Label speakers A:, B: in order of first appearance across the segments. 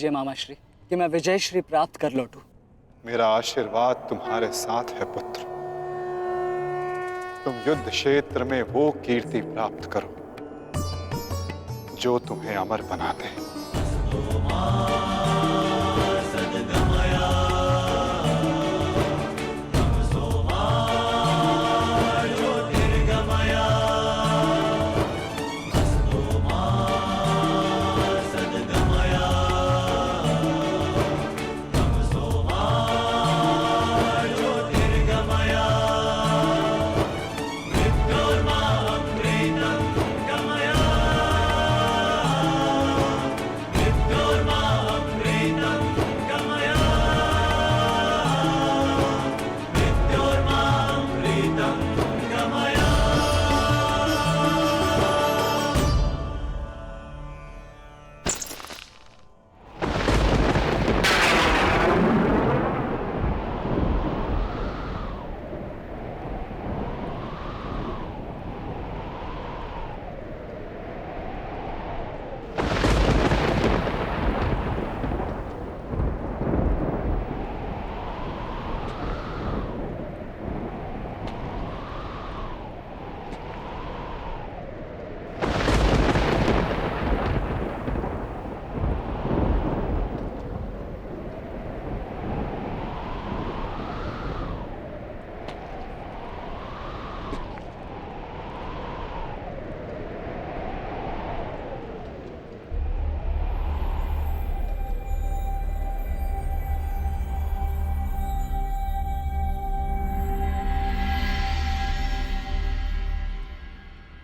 A: जय मामा श्री कि मैं विजय श्री प्राप्त कर लौटूं।
B: मेरा आशीर्वाद तुम्हारे साथ है पुत्र। तुम युद्ध क्षेत्र में वो कीर्ति प्राप्त करो जो तुम्हें अमर बना दे।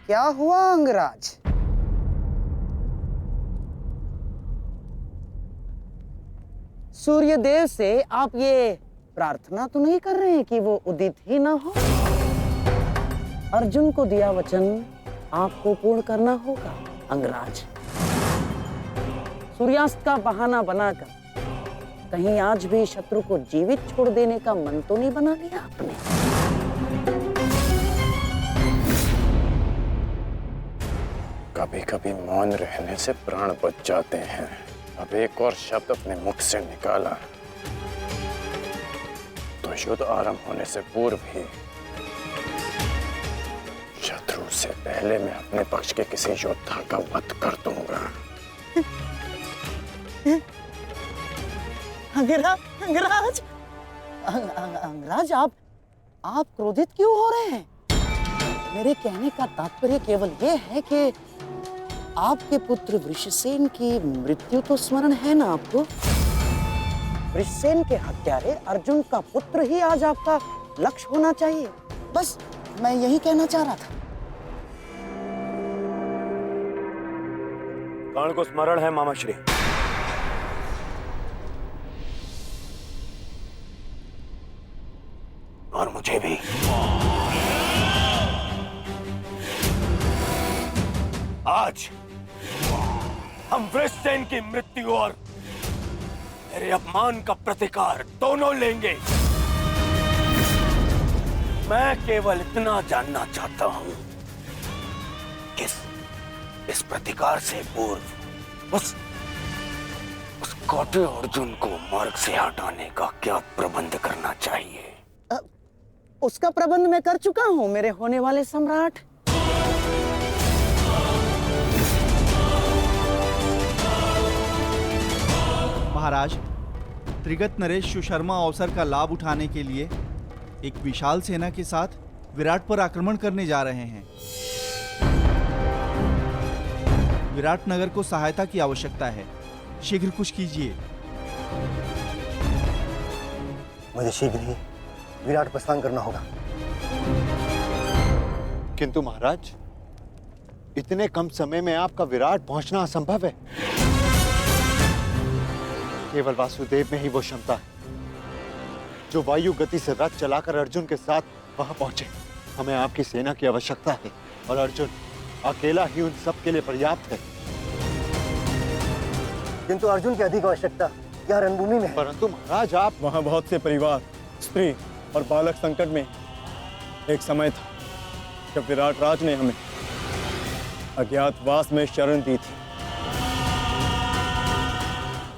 C: क्या हुआ अंगराज? सूर्यदेव से आप ये प्रार्थना तो नहीं कर रहे हैं कि वो उदित ही ना हो? अर्जुन को दिया वचन आपको पूर्ण करना होगा अंगराज। सूर्यास्त का बहाना बनाकर कहीं आज भी शत्रु को जीवित छोड़ देने का मन तो नहीं बना लिया आपने?
D: कभी कभी मौन रहने से प्राण बच जाते हैं। अब एक और शब्द अपने मुख से निकाला तो युद्ध आरंभ होने से पूर्व ही शत्रु से पहले मैं अपने पक्ष के किसी योद्धा का वध कर दूंगा।
C: अंगराज, अंगराज आप क्रोधित क्यों हो रहे हैं? मेरे कहने का तात्पर्य केवल यह है कि आपके पुत्र वृषसेन की मृत्यु तो स्मरण है ना आपको? वृषसेन के हत्यारे अर्जुन का पुत्र ही आज आपका लक्ष्य होना चाहिए। बस मैं यही कहना चाह रहा था।
D: कर्ण को स्मरण है मामा श्री। और मुझे भी। आज हम वृषसेन की मृत्यु और मेरे अपमान का प्रतिकार दोनों लेंगे। मैं केवल इतना जानना चाहता हूं कि इस प्रतिकार से पूर्व उस कौटे अर्जुन को मार्ग से हटाने का क्या प्रबंध करना चाहिए?
C: उसका प्रबंध मैं कर चुका हूं मेरे होने वाले सम्राट।
E: महाराज, त्रिगत नरेश सुशर्मा अवसर का लाभ उठाने के लिए एक विशाल सेना के साथ विराट पर आक्रमण करने जा रहे हैं। विराट नगर को सहायता की आवश्यकता है। शीघ्र कुछ कीजिए।
F: मुझे शीघ्र ही विराट प्रस्थान करना होगा।
B: किंतु महाराज, इतने कम समय में आपका विराट पहुंचना असंभव है। केवल वासुदेव में ही वो क्षमता है जो वायु गति से रथ चलाकर अर्जुन के साथ वहां पहुंचे। हमें आपकी सेना की आवश्यकता है और अर्जुन अकेला ही उन सब के लिए पर्याप्त है।
F: किंतु अर्जुन की अधिक आवश्यकता यह रणभूमि में है।
B: परंतु महाराज, आप
G: वहां बहुत से परिवार, स्त्री और बालक संकट में। एक समय था जब विराट राज ने हमें अज्ञातवास में शरण दी थी।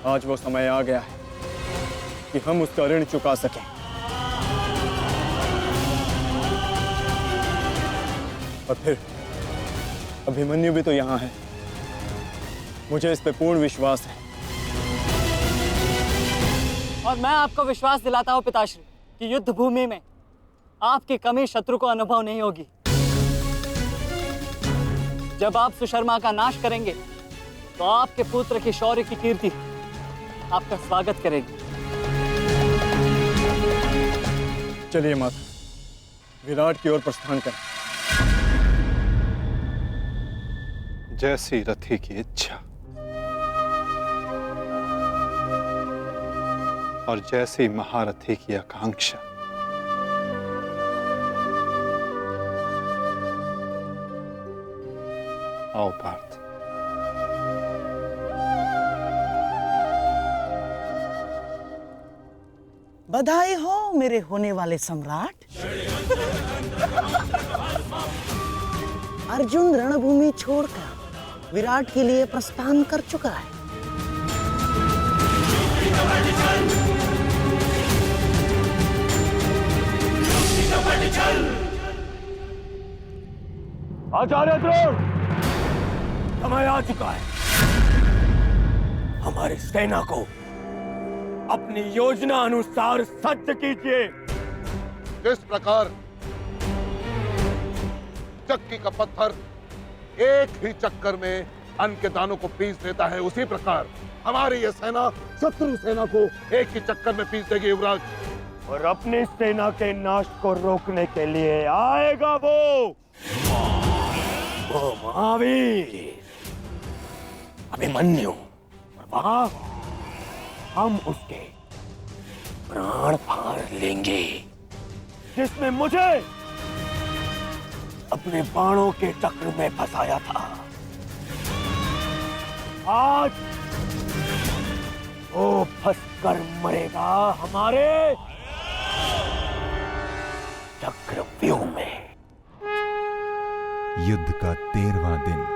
G: आज वो समय आ गया है कि हम उसका ऋण चुका सकें। और फिर अभिमन्यु भी तो यहाँ है। मुझे इस पे पूर्ण विश्वास है।
A: और मैं आपको विश्वास दिलाता हूँ पिताश्री कि युद्ध भूमि में आपकी कमी शत्रु को अनुभव नहीं होगी। जब आप सुशर्मा का नाश करेंगे तो आपके पुत्र की शौर्य की कीर्ति आपका स्वागत करेगी।
G: चलिए माता, विराट की ओर प्रस्थान करें।
B: जैसी रथी की इच्छा और जैसी महारथी की आकांक्षा। आओ पार्थ।
C: बधाई हो मेरे होने वाले सम्राट। अर्जुन रणभूमि छोड़कर विराट के लिए प्रस्थान कर चुका है।
D: आचार्य द्रोण, समय आ चुका है। हमारी सेना को अपनी योजना अनुसार सज्ज कीजिए।
H: जिस प्रकार चक्की का पत्थर एक ही चक्कर में अन्न के दानों को पीस देता है, उसी प्रकार हमारी यह सेना शत्रु सेना को एक ही चक्कर में पीस देगी युवराज।
D: और अपनी सेना के नाश को रोकने के लिए आएगा वो महावीर अभिमन्यु। और वहां हम उसके प्राण फाड़ लेंगे, जिसने मुझे अपने बाणों के चक्र में फंसाया था। आज वो फंसकर मरेगा हमारे चक्रव्यूह में।
I: युद्ध का 13वां दिन।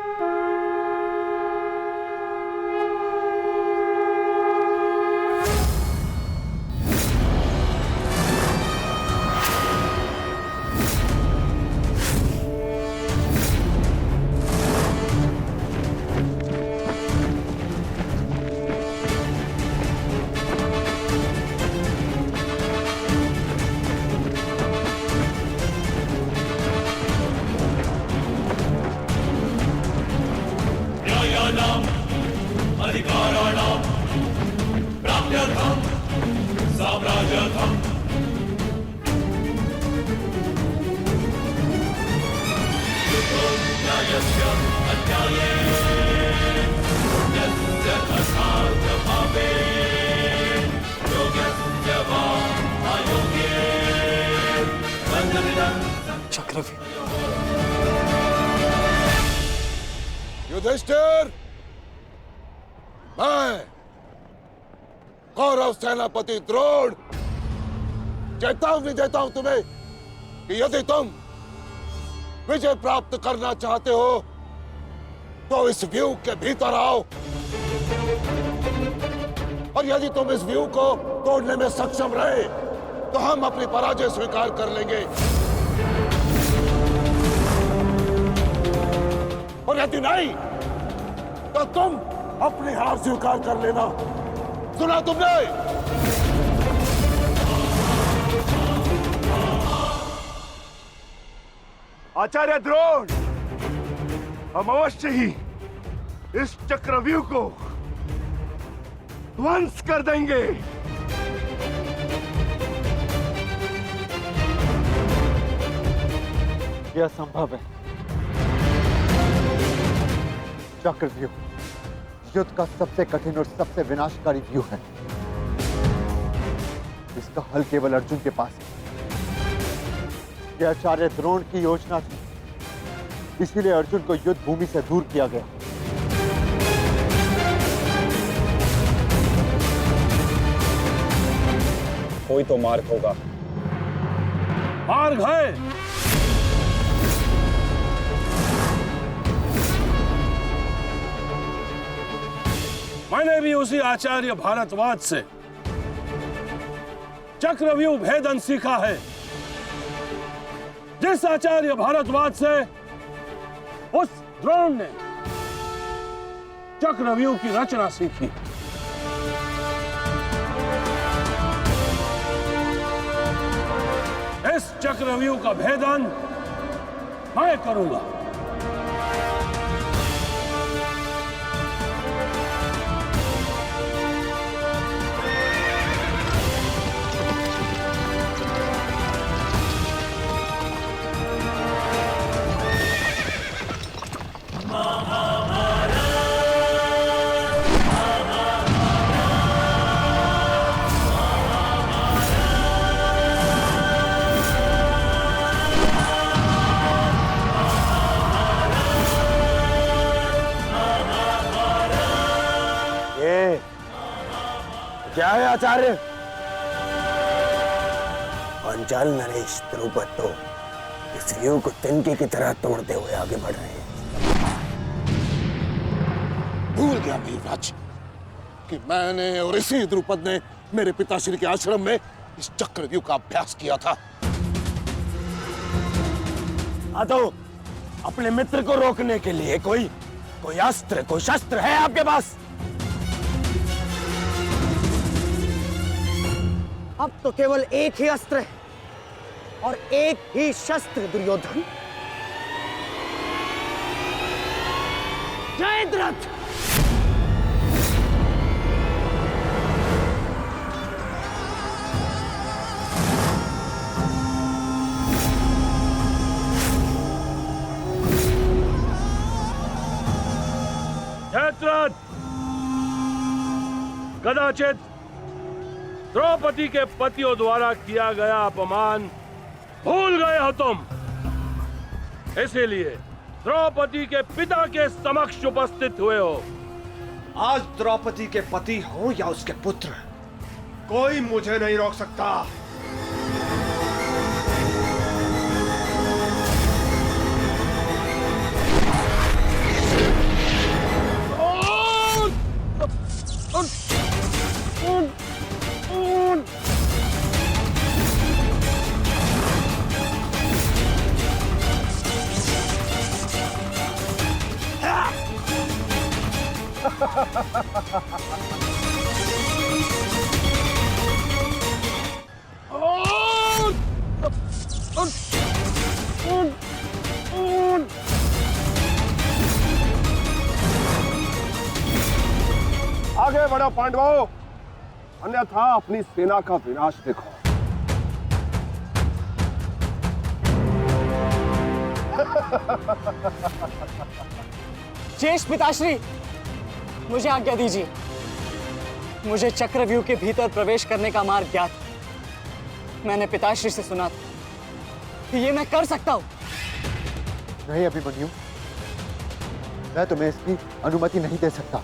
A: चक्रव्यूह।
H: युधिष्ठिर, मैं कौरव सेनापति द्रोण चेतावनी देता हूं तुम्हें कि यदि तुम विजय प्राप्त करना चाहते हो तो इस व्यूह के भीतर आओ, और यदि तुम इस व्यूह को तोड़ने में सक्षम रहे तो हम अपनी पराजय स्वीकार कर लेंगे, और यदि नहीं तो तुम अपनी हार स्वीकार कर लेना। सुना तुमने?
D: आचार्य द्रोण, हम अवश्य ही इस चक्रव्यूह को ध्वंस कर देंगे।
B: यह संभव है। चक्रव्यूह युद्ध का सबसे कठिन और सबसे विनाशकारी व्यूह है। इसका हल केवल अर्जुन के पास है। यह आचार्य द्रोण की योजना थी, इसीलिए अर्जुन को युद्ध भूमि से दूर किया गया।
G: कोई तो मार्ग होगा।
D: मार्ग है।
J: मैंने भी उसी आचार्य भारद्वाज से चक्रव्यूह भेदन सीखा है, जिस आचार्य भारद्वाज से उस द्रोण ने चक्रव्यूह की रचना सीखी। इस चक्रव्यूह का भेदन मैं करूंगा।
D: क्या है आचार्य? पांचाल नरेश द्रुपद तो इस व्यूह को तिनके की तरह तोड़ते हुए आगे बढ़ रहे हैं।
H: भूल गया वीरराज कि मैंने और इसी द्रुपद ने मेरे पिताश्री के आश्रम में इस चक्रव्यूह का अभ्यास किया था।
D: तो अपने मित्र को रोकने के लिए कोई अस्त्र, कोई शस्त्र है आपके पास?
C: अब तो केवल एक ही अस्त्र है और एक ही शस्त्र दुर्योधन। जयद्रथ!
J: जयद्रथ, कदाचित द्रौपदी के पतियों द्वारा किया गया अपमान भूल गए हो तुम, इसीलिए द्रौपदी के पिता के समक्ष उपस्थित हुए हो।
K: आज द्रौपदी के पति हो या उसके पुत्र, कोई मुझे नहीं रोक सकता। आगे बढ़ो पांडवों, अन्यथा अपनी सेना का विनाश देखो।
A: शेष पिताश्री, मुझे आज्ञा दीजिए। मुझे चक्रव्यूह के भीतर प्रवेश करने का मार्ग ज्ञात। मैंने पिताश्री से सुना था कि ये मैं कर सकता हूं।
B: नहीं अभिमन्यु, मैं तुम्हें इसकी अनुमति नहीं दे सकता।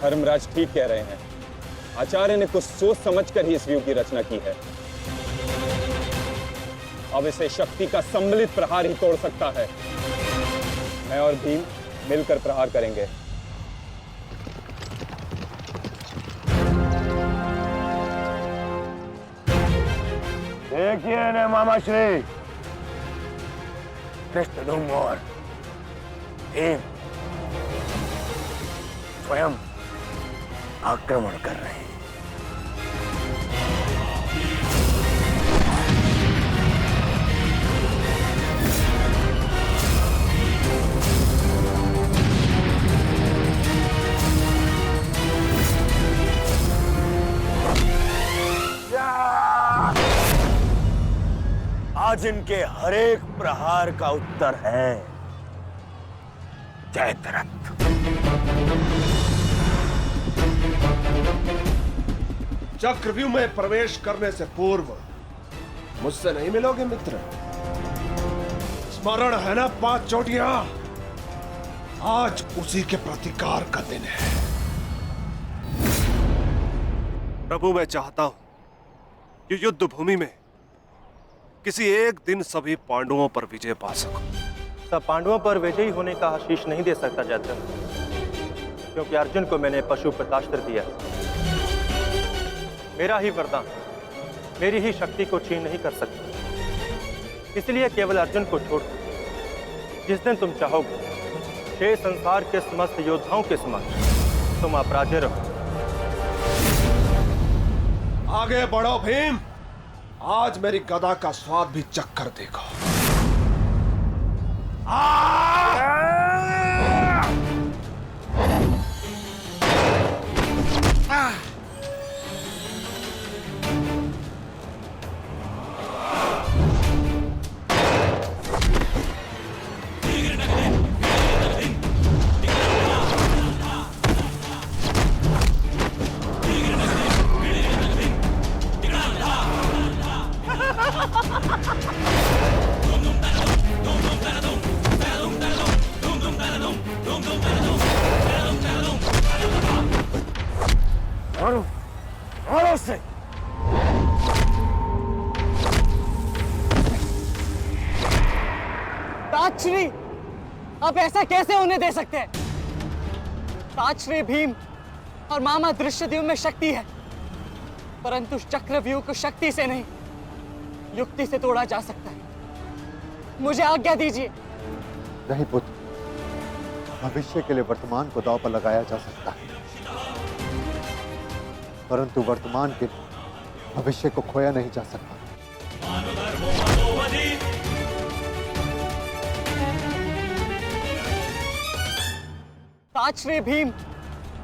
G: धर्मराज ठीक कह रहे हैं। आचार्य ने कुछ सोच समझकर ही इस व्यूह की रचना की है। अब इसे शक्ति का सम्मिलित प्रहार ही तोड़ सकता है। मैं और भीम मिलकर प्रहार करेंगे।
D: देखिए ने मामाश्री, कृष्णधुम और भीम स्वयं आक्रमण कर रहे हैं। आज इनके हर एक प्रहार का उत्तर है जयद्रथ।
K: चक्रव्यूह में प्रवेश करने से पूर्व मुझसे नहीं मिलोगे मित्र? स्मरण है ना 5 चोटियां? आज उसी के प्रतिकार का दिन है।
L: प्रभु, मैं चाहता हूं कि युद्ध भूमि में किसी एक दिन सभी पांडवों पर विजय पा सकूं।
M: सब पांडवों पर विजयी होने का आशीष नहीं दे सकता जयद्रथ, क्योंकि अर्जुन को मैंने पशुपतास्त्र दिया। मेरा ही वरदान मेरी ही शक्ति को छीन नहीं कर सकता। इसलिए केवल अर्जुन को छोड़ जिस दिन तुम चाहोगे शेष संसार के समस्त योद्धाओं के समक्ष तुम अपराजय रहो।
K: आगे बढ़ो भीम, आज मेरी गदा का स्वाद भी चक्कर देखो।
A: ताजश्री, आप ऐसा कैसे होने दे सकते हैं? ताजश्री भीम और मामा दृश्यद्युम्न में शक्ति है, परंतु चक्रव्यूह को शक्ति से नहीं युक्ति से तोड़ा जा सकता है। मुझे आज्ञा दीजिए।
B: नहीं पुत्र, भविष्य के लिए वर्तमान को दांव पर लगाया जा सकता है, परंतु वर्तमान के लिए भविष्य को खोया नहीं जा सकता।
A: ताजश्री भीम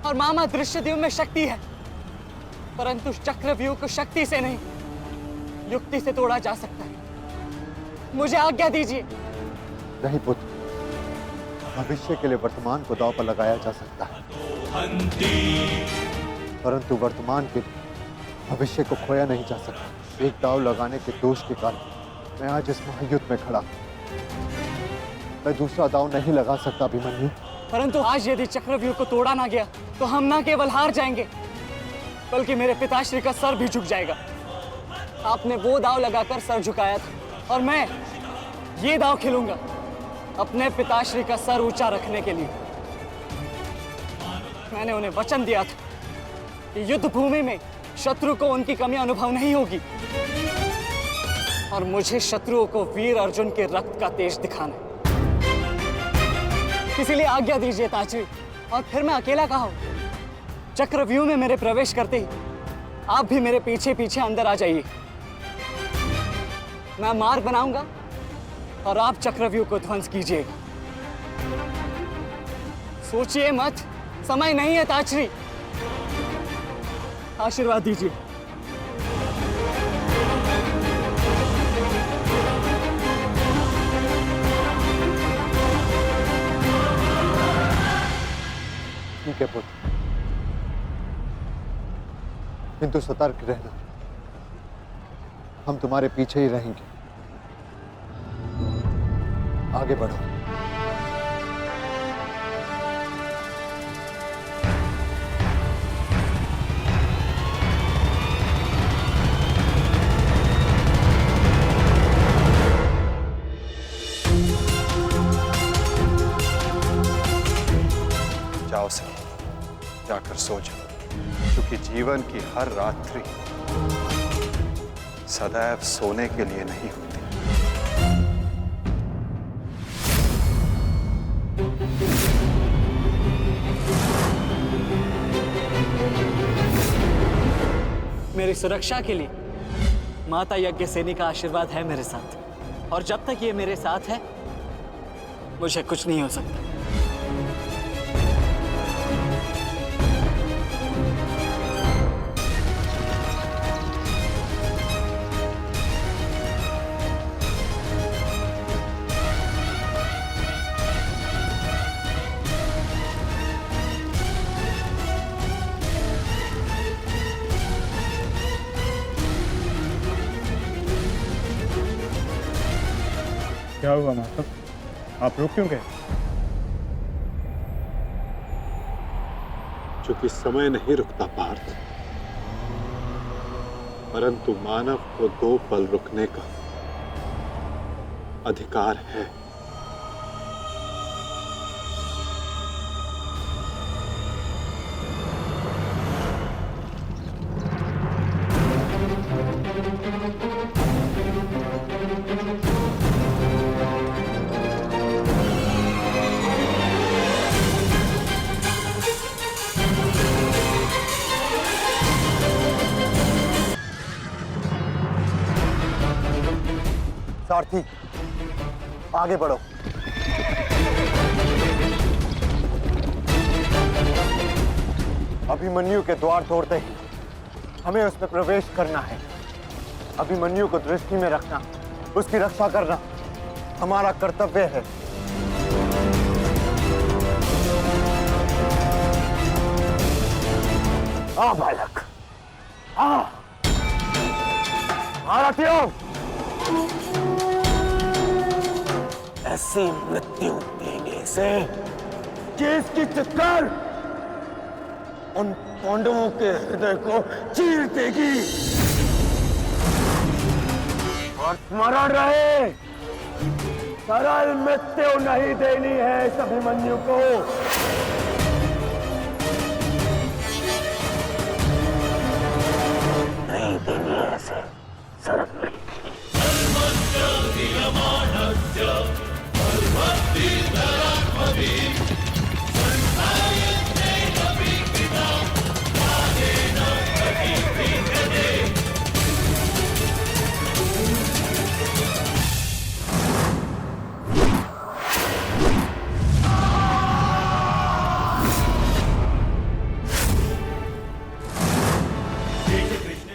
A: और मामा दृश्यद्युम्न में शक्ति है, परंतु चक्रव्यूह को शक्ति से नहीं युक्ति से तोड़ा जा सकता है। मुझे आज्ञा दीजिए।
B: नहीं पुत्र, भविष्य के लिए वर्तमान को दांव पर लगाया जा सकता है, परंतु वर्तमान के लिए भविष्य को खोया नहीं जा सकता। एक दांव लगाने के दोष के कारण मैं आज इस महायुद्ध में खड़ा हूं। मैं दूसरा दांव नहीं लगा सकता अभिमन्यु।
A: परंतु आज यदि चक्रव्यूह को तोड़ा ना गया तो हम ना केवल हार जाएंगे, बल्कि मेरे पिताश्री का सर भी झुक जाएगा। आपने वो दांव लगाकर सर झुकाया था और मैं ये दांव खेलूंगा अपने पिताश्री का सर ऊंचा रखने के लिए। मैंने उन्हें वचन दिया था कि युद्ध भूमि में शत्रु को उनकी कमी अनुभव नहीं होगी, और मुझे शत्रुओं को वीर अर्जुन के रक्त का तेज दिखाना है। इसीलिए आज्ञा दीजिए ताजश्री, और फिर मैं अकेला कहाँ हूं? चक्रव्यूह में मेरे प्रवेश करते ही आप भी मेरे पीछे पीछे अंदर आ जाइए। मैं मार्ग बनाऊंगा और आप चक्रव्यूह को ध्वंस कीजिएगा। सोचिए मत, समय नहीं है ताजश्री। आशीर्वाद दीजिए।
B: ठीक है पुत्र, किंतु सतर्क रहना। हम तुम्हारे पीछे ही रहेंगे। आगे बढ़ो।
I: जाओ सही, जाकर सो जाओ, क्योंकि जीवन की हर रात्रि सदैव सोने के लिए नहीं होती।
A: मेरी सुरक्षा के लिए माता यज्ञसेनी का आशीर्वाद है मेरे साथ, और जब तक ये मेरे साथ है मुझे कुछ नहीं हो सकता।
G: क्या हुआ माता? आप रुक क्यों गए?
B: चूंकि समय नहीं रुकता पार्थ, परंतु मानव को 2 पल रुकने का अधिकार है। सारथी, आगे बढ़ो। अभिमन्यु के द्वार तोड़ते ही हमें उसमें प्रवेश करना है। अभिमन्यु को दृष्टि में रखना, उसकी रक्षा करना हमारा कर्तव्य है। आ बालक, आ भारतीयों,
D: ऐसी मृत्यु देने से कि इसकी चित्कार उन पांडवों के हृदय को चीर देगी। और स्मरण रहे, सरल मृत्यु नहीं देनी है इस अभिमन्यु को। नहीं देनी है ऐसे सरल मृत्यु।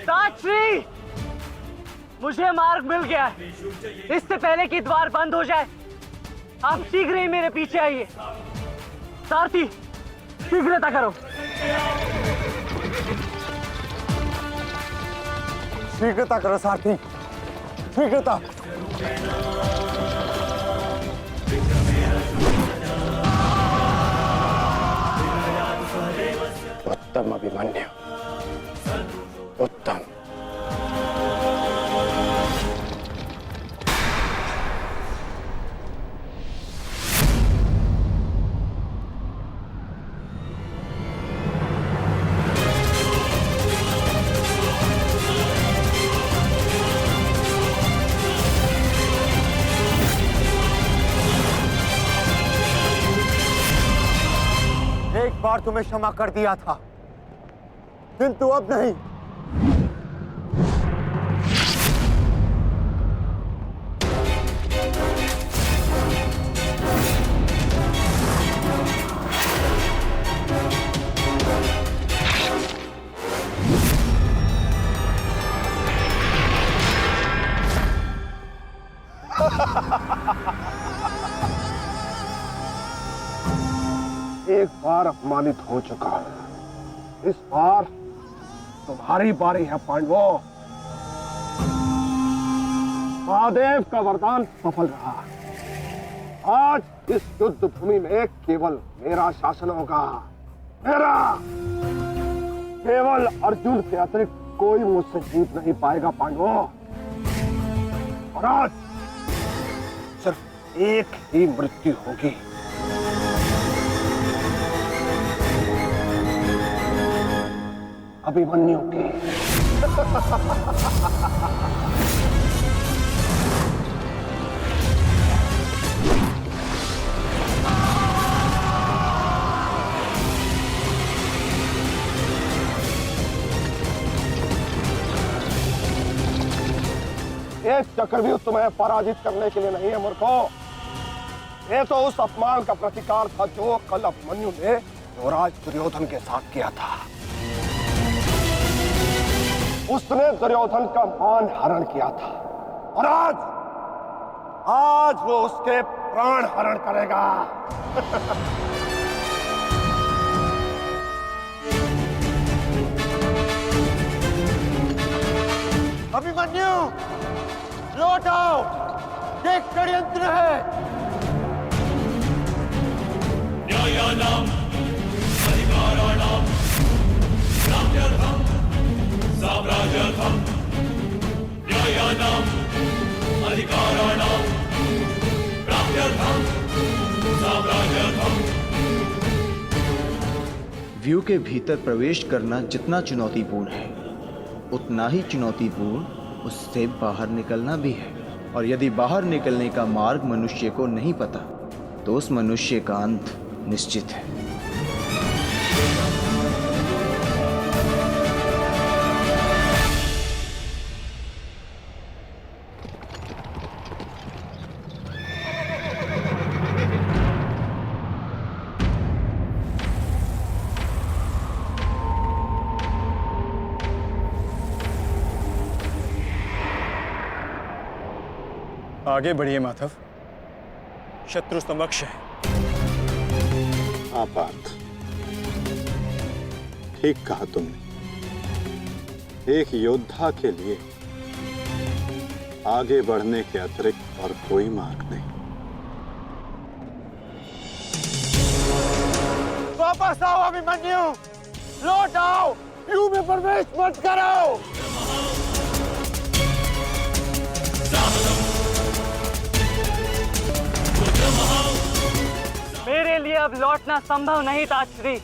A: साक्षी, मुझे मार्ग मिल गया है। इससे पहले कि द्वार बंद हो जाए, आप शीघ्र ही मेरे पीछे आइए। सारथी, शीघ्रता करो।
B: शीघ्रता करो सारथी, शीघ्रता।
D: उत्तम अभिमन्यु, उत्तम।
B: एक बार तुम्हें क्षमा कर दिया था, किंतु अब नहीं।
K: एक बार अपमानित हो चुका हूं, इस बार तुम्हारी बारी है पांडवों। महादेव का वरदान सफल रहा। आज इस युद्ध भूमि में केवल मेरा शासन होगा, मेरा। केवल अर्जुन के अतिरिक्त कोई मुझसे जीत नहीं पाएगा पांडवों। और आज सिर्फ एक ही मृत्यु होगी। अभिमन्यु की। ये चक्रव्यूह तुम्हें पराजित करने के लिए नहीं है मूर्खों। ये तो उस अपमान का प्रतिकार था जो कल अभिमन्यु ने युवराज दुर्योधन के साथ किया था। उसने दुर्योधन का मान हरण किया था और आज वो उसके प्राण हरण करेगा।
B: अभिमन्यु, लौट आओ, ये षड्यंत्र है।
N: न्यायानाम अधिकाराणाम साम्राज्यर्थम साम्राज्यर्थम न्यायानाम अधिकाराणाम प्राप्त्यर्थम साम्राज्यर्थम।
E: व्यू के भीतर प्रवेश करना जितना चुनौतीपूर्ण है, उतना ही चुनौतीपूर्ण उससे बाहर निकलना भी है। और यदि बाहर निकलने का मार्ग मनुष्य को नहीं पता, तो उस मनुष्य का अंत निश्चित है।
G: आगे बढ़िए माधव, शत्रु समक्ष है।
H: हाँ पार्थ, ठीक कहा तुमने। एक योद्धा के लिए आगे बढ़ने के अतिरिक्त और कोई मार्ग नहीं।
K: वापस आओ अभिमन्यु, लौट आओ, व्यू में प्रवेश मत करो।
A: मेरे लिए अब लौटना संभव नहीं था श्री।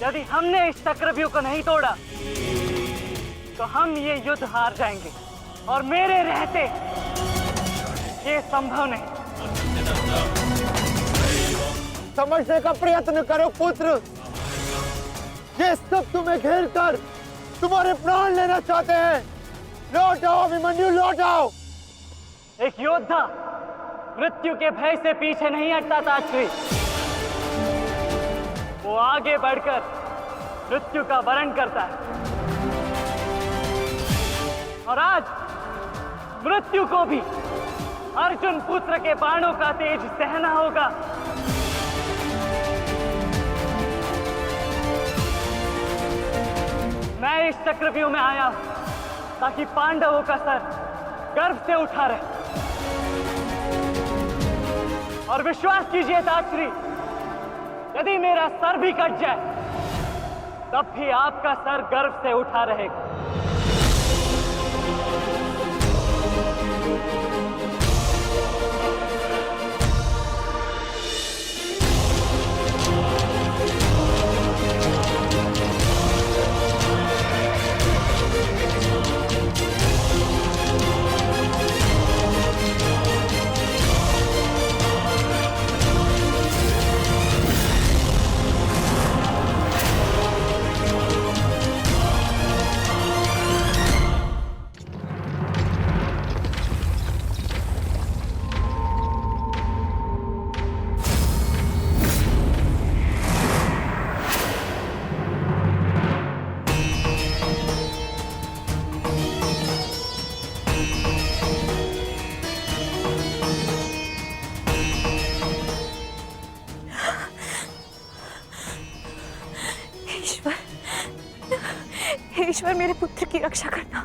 A: यदि हमने इस चक्रव्यूह को नहीं तोड़ा तो हम ये युद्ध हार जाएंगे, और मेरे रहते ये संभव नहीं।
K: समझने का प्रयत्न करो पुत्र, ये सब तुम्हें घेर कर तुम्हारे प्राण लेना चाहते हैं। लौट आओ अभिमन्यु, लौट आओ।
A: एक योद्धा मृत्यु के भय से पीछे नहीं हटता था श्री। वो आगे बढ़कर मृत्यु का वरण करता है, और आज मृत्यु को भी अर्जुन पुत्र के बाणों का तेज सहना होगा। मैं इस चक्रव्यूह में आया हूं ताकि पांडवों का सर गर्व से उठा रहे। और विश्वास कीजिए दात्री, यदि मेरा सर भी कट जाए तब भी आपका सर गर्व से उठा रहेगा।
O: ईश्वर, मेरे पुत्र की रक्षा करना।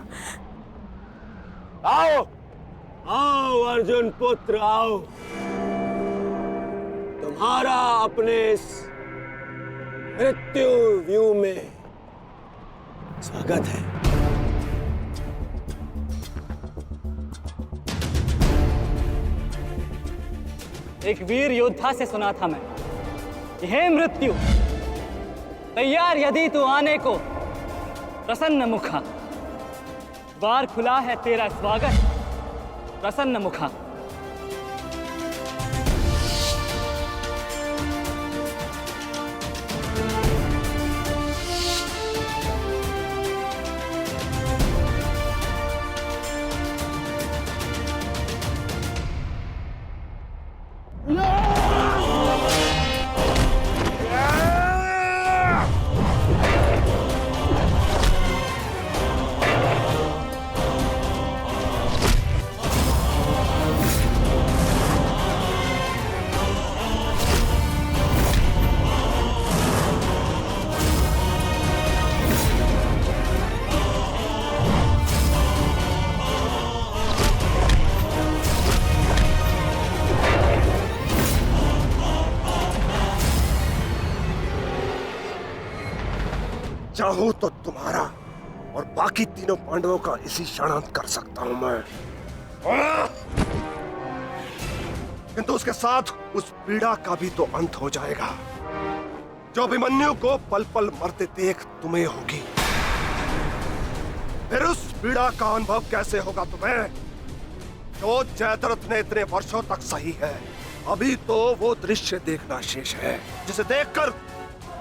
D: आओ आओ अर्जुन पुत्र, आओ। तुम्हारा अपने इस मृत्यु व्यू में स्वागत है।
A: एक वीर योद्धा से सुना था मैं, हे मृत्यु, तैयार यदि तू आने को, प्रसन्न मुखा। द्वार खुला है तेरा स्वागत, प्रसन्न मुखा।
K: चाहूं तो तुम्हारा और बाकी तीनों पांडवों का इसी क्षण अंत कर सकता हूं मैं, किंतु उसके साथ उस पीड़ा का भी तो अंत हो जाएगा जो अभिमन्यु को पल पल मरते देख तुम्हें होगी। फिर उस पीड़ा का अनुभव कैसे होगा तुम्हें जो जयद्रथ ने इतने वर्षों तक सही है। अभी तो वो दृश्य देखना शेष है जिसे देखकर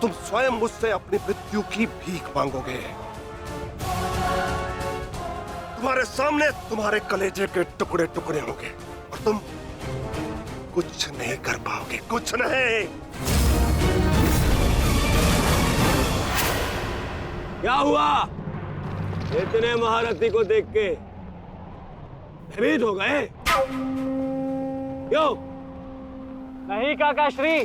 K: तुम स्वयं मुझसे अपनी मृत्यु की भीख मांगोगे। तुम्हारे सामने तुम्हारे कलेजे के टुकड़े टुकड़े होंगे और तुम कुछ नहीं कर पाओगे, कुछ नहीं।
D: क्या हुआ? इतने महारथी को देख के भयभीत हो गए?
J: यो
A: नहीं काका श्री,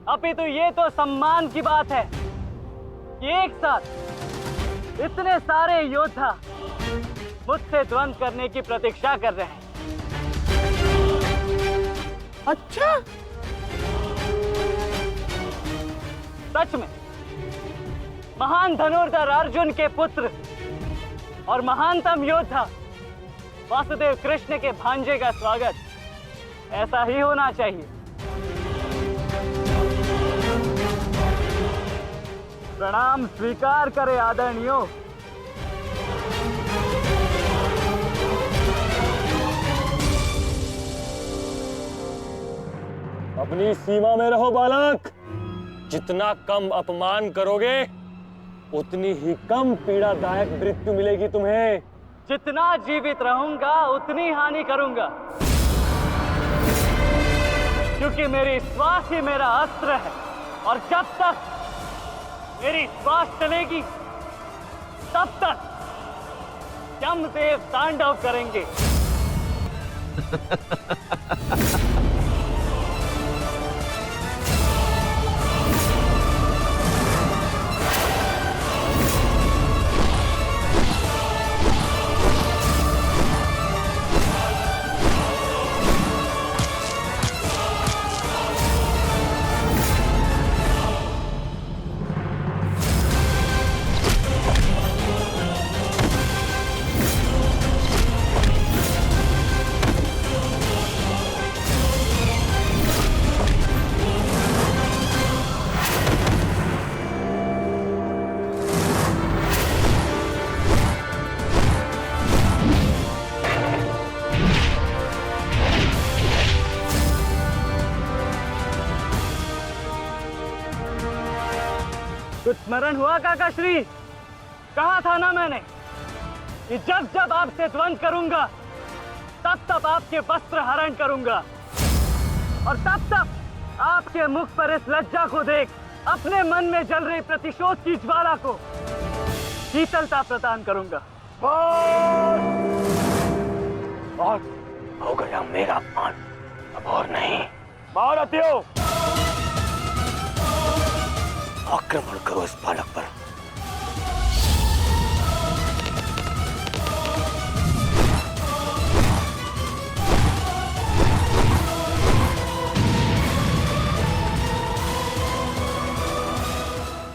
A: अभी तो ये तो सम्मान की बात है कि एक साथ इतने सारे योद्धा मुझसे द्वंद्व करने की प्रतीक्षा कर रहे हैं।
C: अच्छा,
A: सच में महान धनुर्धर अर्जुन के पुत्र और महानतम योद्धा वासुदेव कृष्ण के भांजे का स्वागत ऐसा ही होना चाहिए। प्रणाम स्वीकार करे आदरणीयों।
J: अपनी सीमा में रहो बालक। जितना कम अपमान करोगे उतनी ही कम पीड़ादायक मृत्यु मिलेगी तुम्हें।
A: जितना जीवित रहूंगा उतनी हानि करूंगा, क्योंकि मेरी श्वास ही मेरा अस्त्र है और जब तक मेरी श्वास चलेगी तब तक यमदेव तांडव करेंगे। कुछ स्मरण हुआ काका श्री? कहा था ना मैंने कि जब जब आपसे द्वंद्व करूंगा तब तब आपके वस्त्र हरण करूंगा और तब तब आपके मुख पर इस लज्जा को देख अपने मन में जल रही प्रतिशोध की ज्वाला को शीतलता प्रदान करूंगा।
D: बहुत हो गया मेरा अपमान, अब और नहीं।
J: महारथियों,
D: आक्रमण करो इस बालक पर।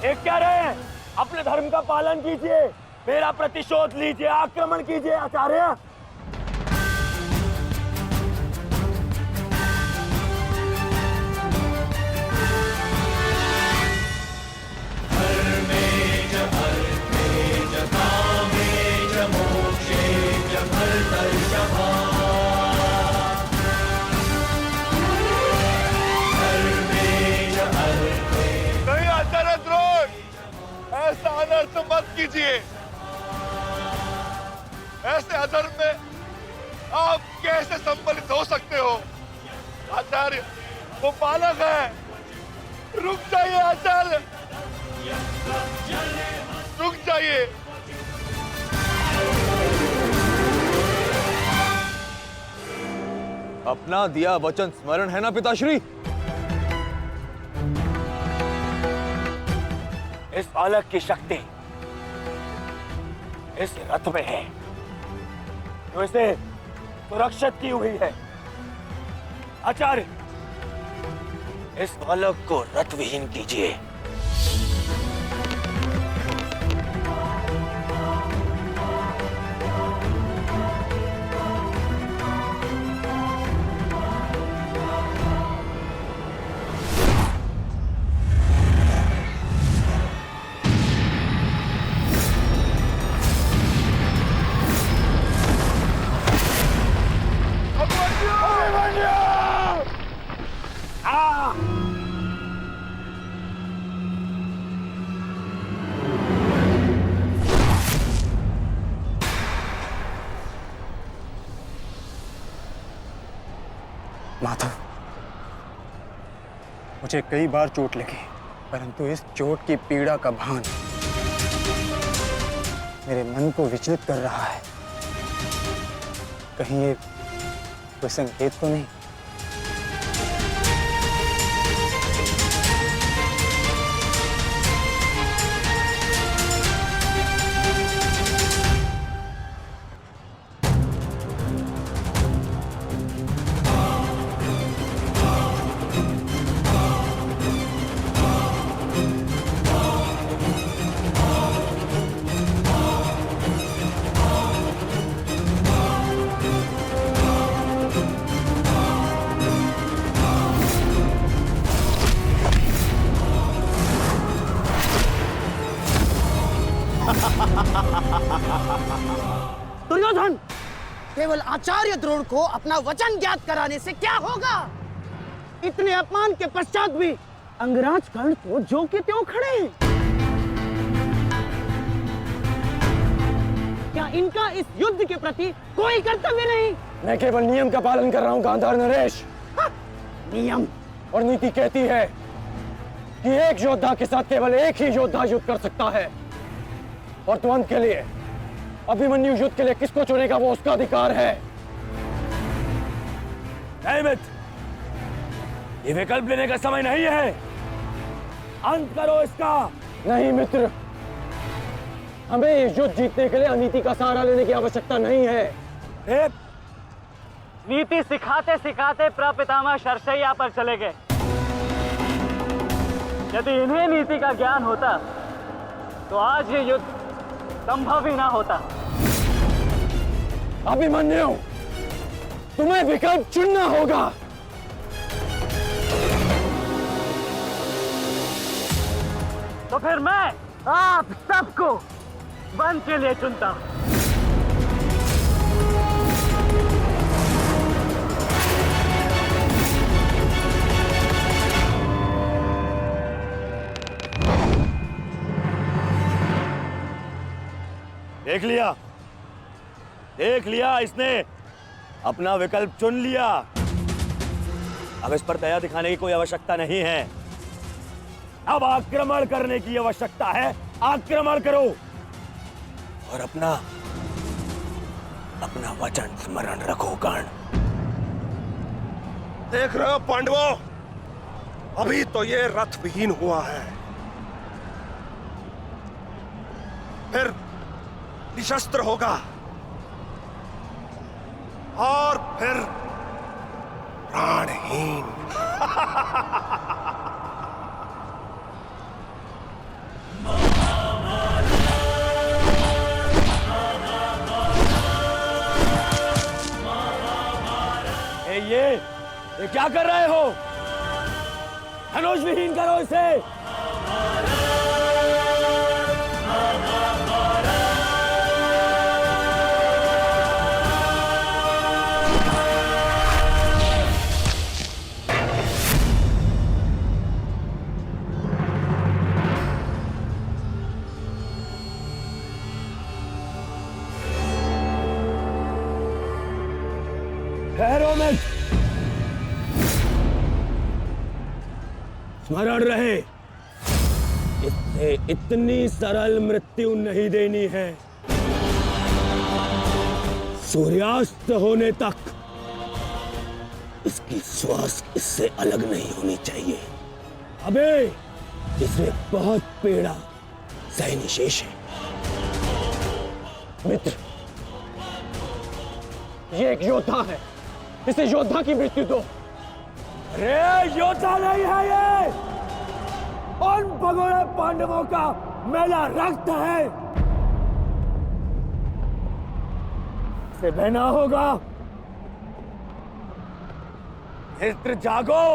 J: एक क्या रहे, अपने धर्म का पालन कीजिए, मेरा प्रतिशोध लीजिए, आक्रमण कीजिए आचार्य।
K: नहीं आचार्य द्रोण, ऐसा अनर्थ मत कीजिए। ऐसे अधर्म में आप कैसे सम्मिलित हो सकते हो? आचार्य, वो बालक है। रुक जाइए आचार्य, रुक जाइए।
L: अपना दिया वचन स्मरण है ना पिताश्री?
D: इस बालक की शक्ति इस रथ में है जो इसे सुरक्षित की हुई है। आचार्य, इस बालक को रथ विहीन कीजिए।
G: माधव, मुझे कई बार चोट लगी, परंतु इस चोट की पीड़ा का भान मेरे मन को विचलित कर रहा है।
A: कहीं ये कोई संकेत तो नहीं?
C: दुर्योधन, केवल आचार्य द्रोण को अपना वचन ज्ञात कराने से क्या होगा? इतने अपमान के पश्चात भी अंगराज कर्ण तो जो के त्यों खड़े हैं। क्या इनका इस युद्ध के प्रति कोई कर्तव्य नहीं?
J: मैं केवल नियम का पालन कर रहा हूं गांधार नरेश।
C: नियम
J: और नीति कहती है कि एक योद्धा के साथ केवल एक ही योद्धा युद्ध कर सकता है, और तुरंत के लिए अभिमन्यु युद्ध के लिए किसको चुनेगा वो उसका अधिकार है। मित्र, ये विकल्प लेने का समय नहीं है, अंत करो इसका। नहीं मित्र, हमें ये युद्ध जीतने के लिए अनीति का सहारा लेने की आवश्यकता नहीं है।
A: नीति सिखाते सिखाते प्रपितामह शरशैया पर चले गए। यदि इन्हें नीति का ज्ञान होता तो आज ये युद्ध संभव ही ना होता।
J: अभिमन्यु, तुम्हें विकल्प चुनना होगा।
A: तो फिर मैं आप सबको वन के लिए चुनता हूं।
J: देख लिया इसने अपना विकल्प चुन लिया। अब इस पर दया दिखाने की कोई आवश्यकता नहीं है। अब आक्रमण करने की आवश्यकता है। आक्रमण करो और अपना वचन स्मरण रखो कर्ण।
K: देख रहे हो पांडवों, अभी तो ये रथ विहीन हुआ है, फिर निशस्त्र होगा और फिर प्राणहीन।
J: ये क्या कर रहे हो? धनुष विहीन करो इसे। ठहरो मत, स्मरण रहे, इससे इतनी सरल मृत्यु नहीं देनी है। सूर्यास्त होने तक इसकी श्वास इससे अलग नहीं होनी चाहिए। अबे इसे बहुत पीड़ा सहनी शेष है। मित्र, ये एक योद्धा है, इसे योद्धा की मृत्यु दो। अरे योद्धा नहीं है ये, उन भगोड़े पांडवों का मेला रक्त है। इसे बहना होगा। मित्र जागो,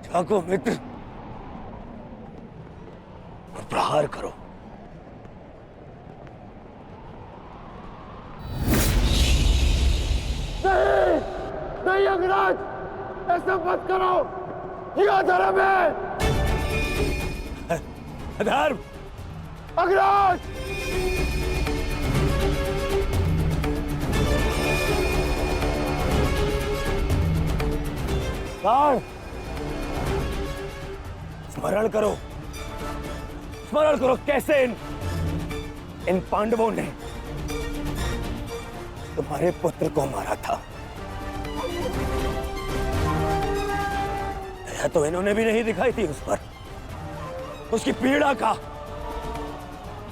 J: जागो मित्र, और प्रहार करो। नहीं, नहीं अंगराज, ऐसा मत करो, यह धर्म है। अधर्म? अंगराज! स्मरण करो, स्मरण करो कैसे इन पांडवों ने तुम्हारे पुत्र को मारा था। दया तो इन्होंने भी नहीं दिखाई थी उस पर। उसकी पीड़ा का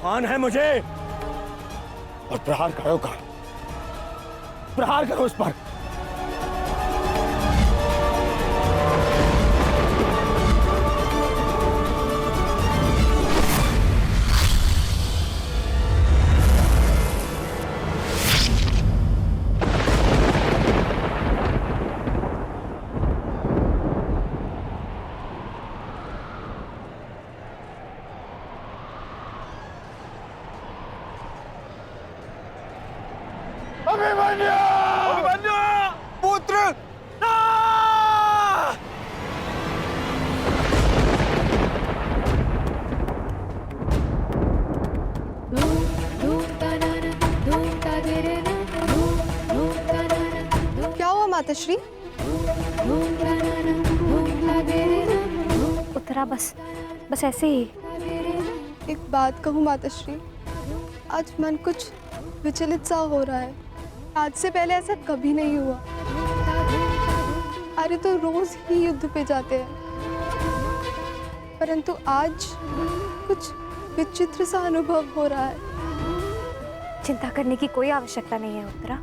J: मान है मुझे। और प्रहार करो का, प्रहार करो उस पर।
L: पुत्र
P: क्या हुआ माताश्री?
O: उतरा बस ऐसे ही।
P: एक बात कहूँ माताश्री, आज मन कुछ विचलित सा हो रहा है। आज से पहले ऐसा कभी नहीं हुआ। अरे तो रोज ही युद्ध पे जाते हैं, परंतु आज कुछ विचित्र सा अनुभव हो रहा है।
O: चिंता करने की कोई आवश्यकता नहीं है उत्तरा।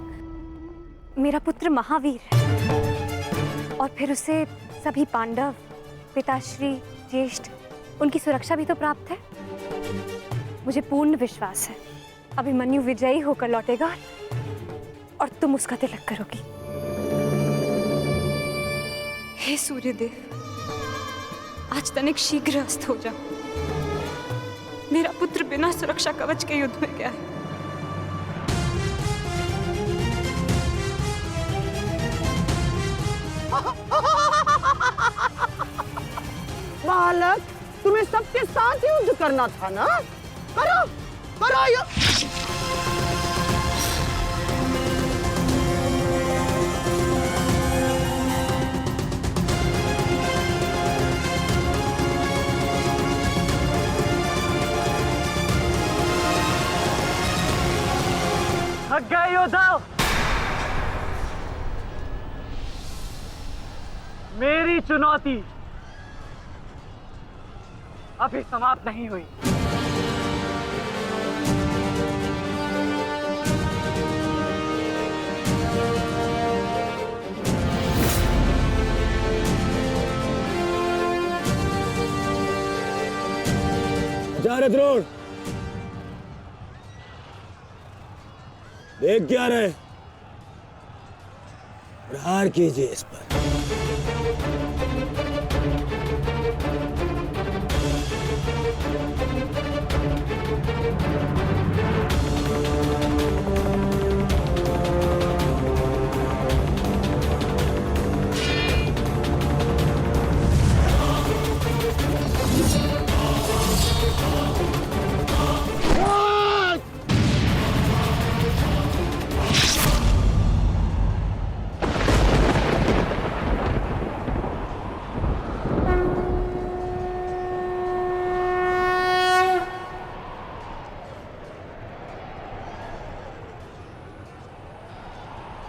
O: मेरा पुत्र महावीर है और फिर उसे सभी पांडव, पिताश्री, ज्येष्ठ, उनकी सुरक्षा भी तो प्राप्त है। मुझे पूर्ण विश्वास है अभिमन्यु विजयी होकर लौटेगा और तुम उसका तिलक करोगी। हे सूर्यदेव, आज तनिक शीघ्र अस्त हो जाओ। मेरा पुत्र बिना सुरक्षा कवच के युद्ध में गया है।
C: बालक, तुम्हें सबके साथ युद्ध करना था ना? करो करो युद्ध।
A: थक गए योद्धा? मेरी चुनौती अभी समाप्त नहीं हुई।
J: जा द्रोण, देख क्या रहे? प्रहार कीजिए इस पर।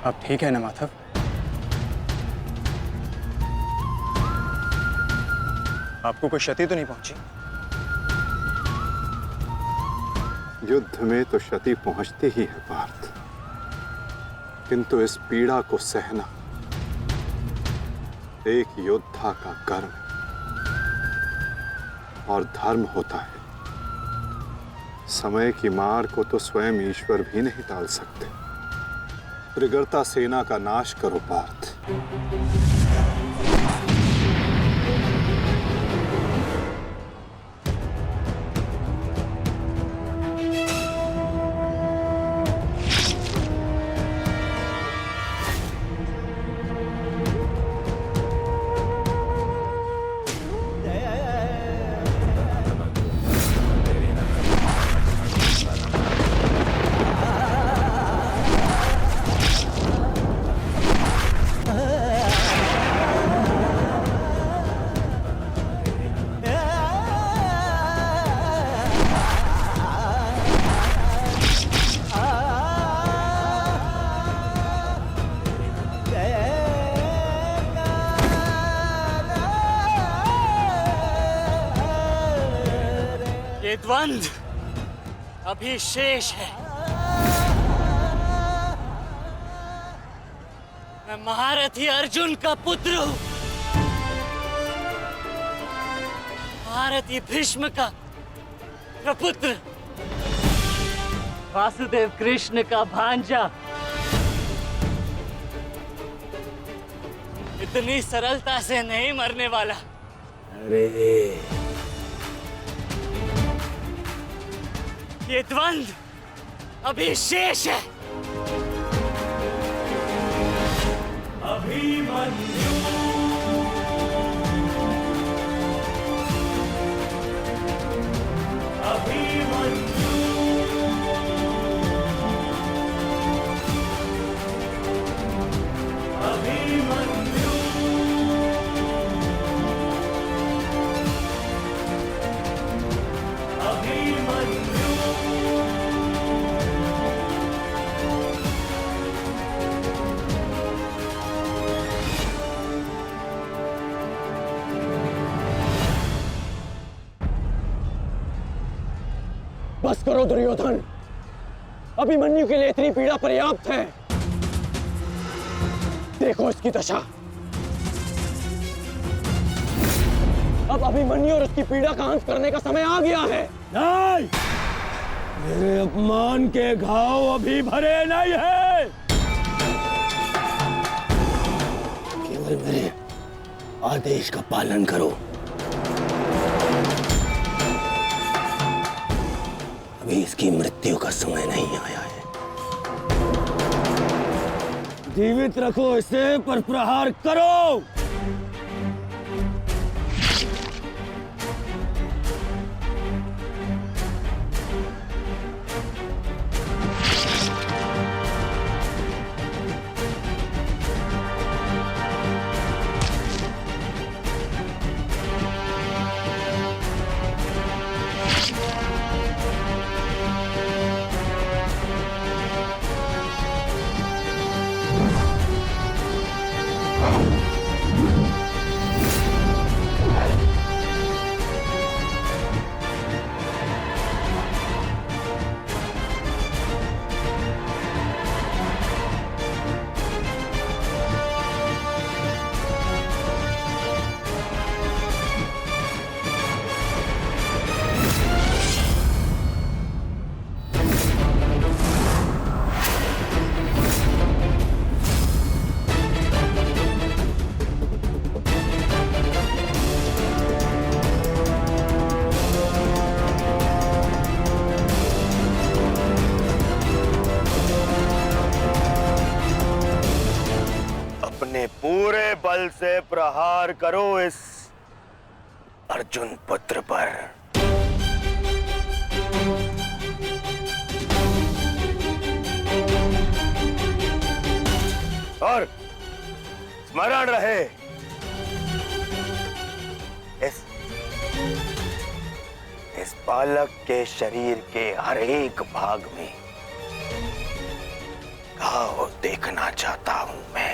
G: आप ठीक है ना माधव? आपको कोई क्षति तो नहीं पहुंची?
I: युद्ध में तो क्षति पहुंचती ही है पार्थ, किंतु इस पीड़ा को सहना एक योद्धा का कर्म और धर्म होता है। समय की मार को तो स्वयं ईश्वर भी नहीं टाल सकते। त्रिगर्ता सेना का नाश करो पार्थ।
A: ये द्वंद अभी शेष है। मैं महारथी अर्जुन का पुत्र हूं, महारथी भीष्म का प्रपुत्र, वासुदेव कृष्ण का भांजा। इतनी सरलता से नहीं मरने वाला।
J: अरे
A: ये द्वंद अभी शेष है।
N: अभिमन्यु अभिमन्यु अभिमन्यु अभिमन्यु
G: बस करो दुर्योधन, अभिमन्यु के लिए इतनी पीड़ा पर्याप्त है। देखो इसकी दशा। अब अभिमन्यु और उसकी पीड़ा का अंत करने का समय आ गया है।
J: नहीं, मेरे अपमान के घाव अभी भरे नहीं है। केवल मेरे आदेश का पालन करो। अभी इसकी मृत्यु का समय नहीं आया है। जीवित रखो इसे, पर प्रहार करो। पूरे बल से प्रहार करो इस अर्जुन पुत्र पर। और स्मरण रहे, इस बालक के शरीर के हर एक भाग में घाव देखना चाहता हूं मैं।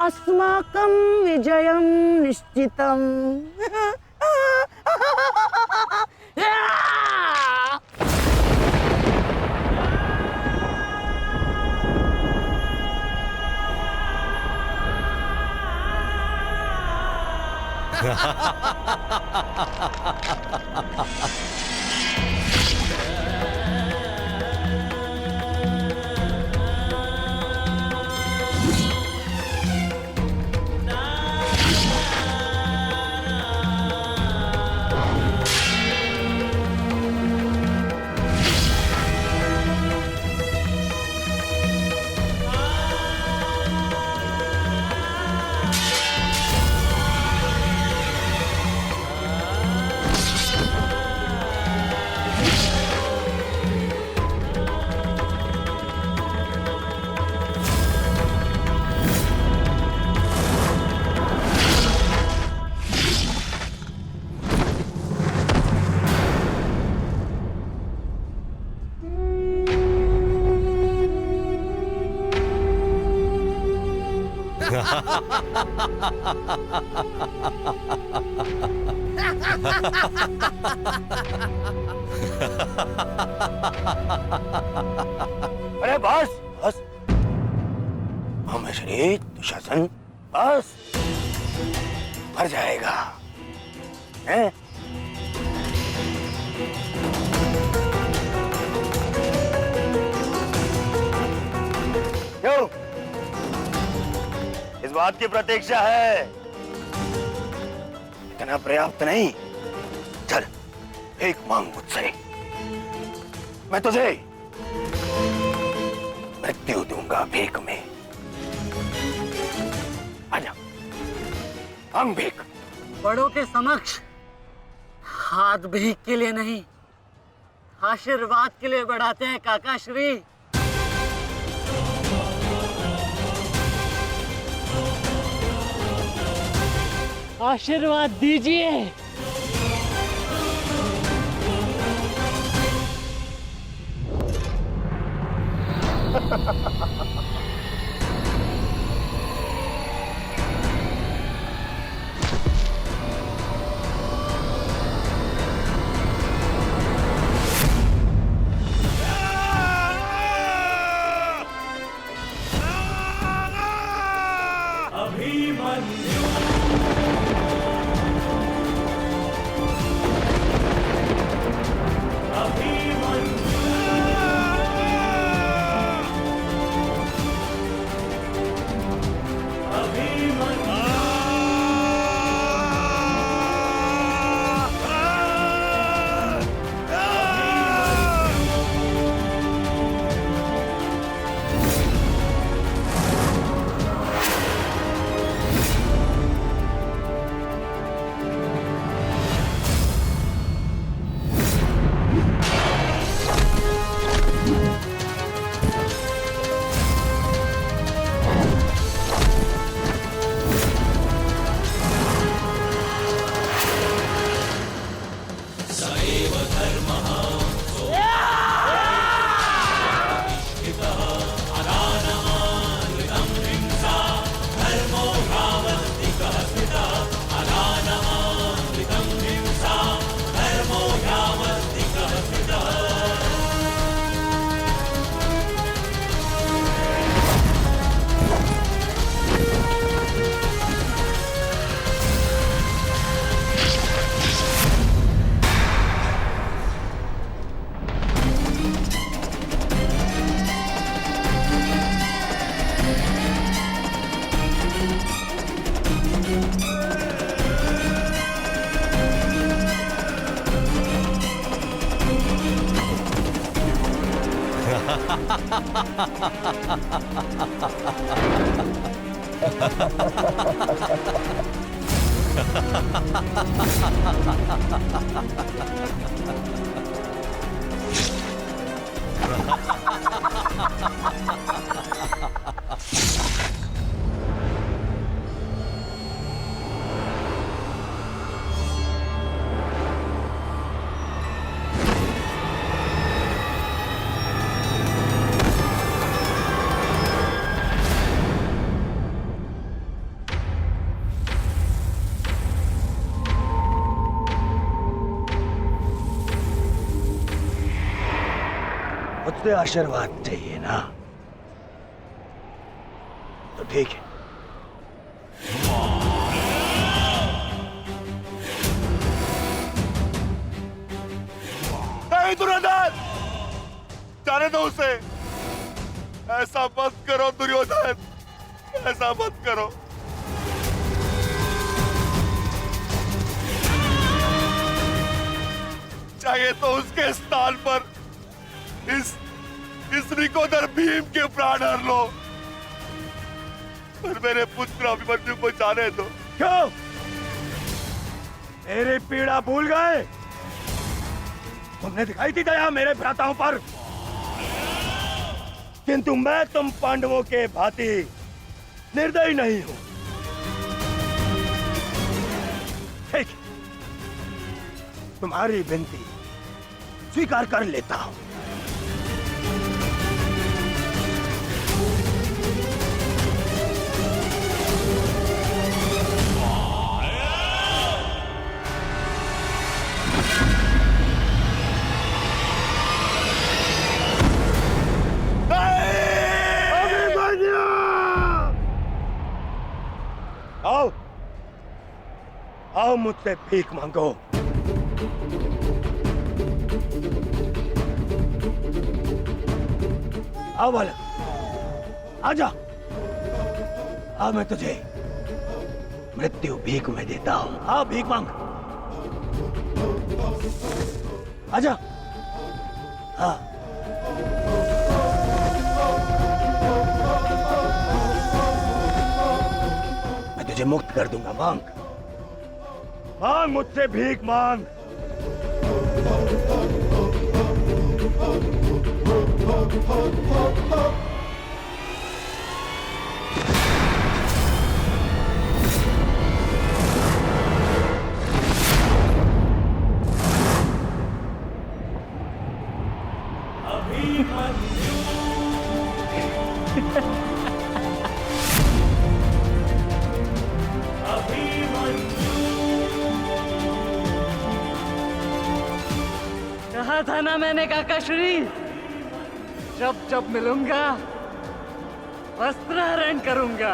C: अस्माकं विजयं निश्चितम्।
D: अरे बस बस, श्री दुशासन बस, मर जाएगा हैं? क्यों? इस बात की प्रतीक्षा है, इतना पर्याप्त नहीं। चल एक मांग मुझसे, मैं तुझे मृत्यु दूंगा भीख में। आजा, मांग भीख।
A: बड़ों के समक्ष हाथ भीख के लिए नहीं, आशीर्वाद के लिए बढ़ाते हैं काका श्री। आशीर्वाद दीजिए।
J: तुझसे आशीर्वाद चाहिए ना, तो ठीक है।
H: नहीं दुर्योधन, जाने दो उसे। ऐसा मत करो दुर्योधन, ऐसा मत करो। चाहिए तो उसके स्थान पर इस रिकोदर भीम के प्राण हर लो, पर मेरे पुत्र अभिमन्यु को जाने दो।
J: क्यों? मेरी पीड़ा भूल गए? तुमने दिखाई थी दया मेरे भ्राताओं पर, किंतु मैं तुम पांडवों के भांति निर्दयी नहीं हूं। ठीक, तुम्हारी विनती स्वीकार कर लेता हूं। आओ, आओ मुझसे भीख मांगो। आओ बालक, आजा। आ मैं तुझे मृत्यु भीख में देता हूं। आ भीख मांग, आजा। हाँ, मैं तुझे मुक्त कर दूंगा। मांग, मांग मुझसे भीख मांग।
A: कहा था ना मैंने काकाश्री, जब जब मिलूंगा वस्त्रहरण करूंगा।